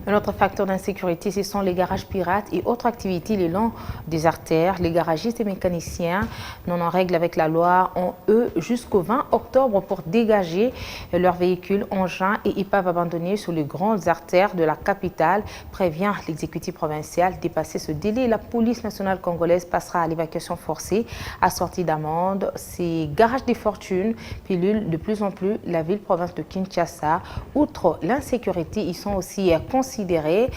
Un autre facteur d'insécurité, ce sont les garages pirates et autres activités le long des artères. Les garagistes et mécaniciens non en règle avec la loi ont, eux, jusqu'au 20 octobre pour dégager leurs véhicules, engins et épaves abandonnés sur les grandes artères de la capitale, prévient l'exécutif provincial. Dépasser ce délai, la police nationale congolaise passera à l'évacuation forcée assortie d'amendes. Ces garages des fortunes pilulent de plus en plus la ville-province de Kinshasa. Outre l'insécurité, ils sont aussi considérés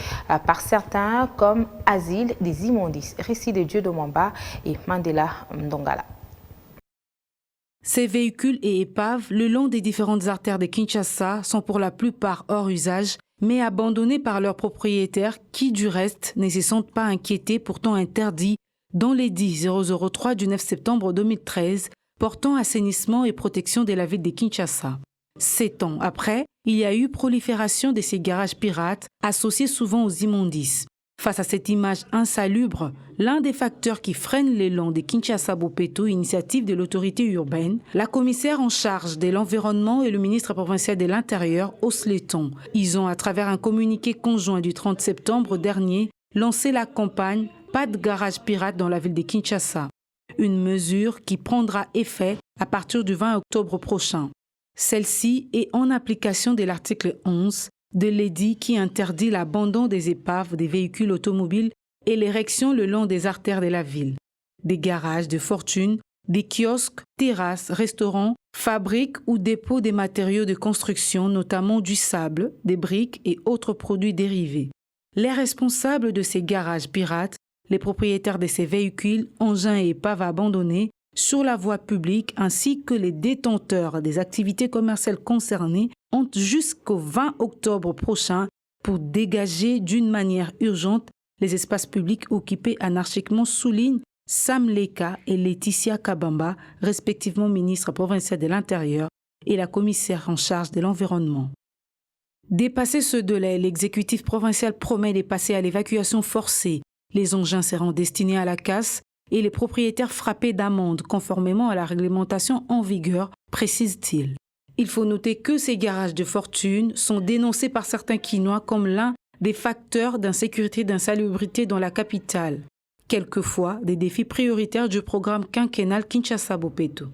par certains comme asile des immondices. Récit de Dieu de Mwamba et Mandela Ndongala. Ces véhicules et épaves, le long des différentes artères de Kinshasa, sont pour la plupart hors usage, mais abandonnés par leurs propriétaires qui, du reste, ne se sentent pas inquiétés, pourtant interdits dans l'édit 003 du 9 septembre 2013 portant assainissement et protection de la ville de Kinshasa. 7 ans après, il y a eu prolifération de ces garages pirates associés souvent aux immondices. Face à cette image insalubre, l'un des facteurs qui freine l'élan de Kinshasa-Bopeto, initiative de l'autorité urbaine, la commissaire en charge de l'environnement et le ministre provincial de l'Intérieur haussent les tons. Ils ont, à travers un communiqué conjoint du 30 septembre dernier, lancé la campagne « Pas de garage pirate dans la ville de Kinshasa ». Une mesure qui prendra effet à partir du 20 octobre prochain. Celle-ci est en application de l'article 11 de l'édit qui interdit l'abandon des épaves des véhicules automobiles et l'érection le long des artères de la ville. Des garages de fortune, des kiosques, terrasses, restaurants, fabriques ou dépôts des matériaux de construction, notamment du sable, des briques et autres produits dérivés. Les responsables de ces garages pirates, les propriétaires de ces véhicules, engins et épaves abandonnés, sur la voie publique ainsi que les détenteurs des activités commerciales concernées ont jusqu'au 20 octobre prochain pour dégager d'une manière urgente les espaces publics occupés anarchiquement, soulignent Sam Leka et Laetitia Kabamba, respectivement ministre provincial de l'Intérieur et la commissaire en charge de l'environnement. Dépassé ce délai, l'exécutif provincial promet de passer à l'évacuation forcée. Les engins seront destinés à la casse et les propriétaires frappés d'amendes conformément à la réglementation en vigueur, précise-t-il. Il faut noter que ces garages de fortune sont dénoncés par certains Kinois comme l'un des facteurs d'insécurité et d'insalubrité dans la capitale. Quelquefois, des défis prioritaires du programme quinquennal Kinshasa-Bopeto.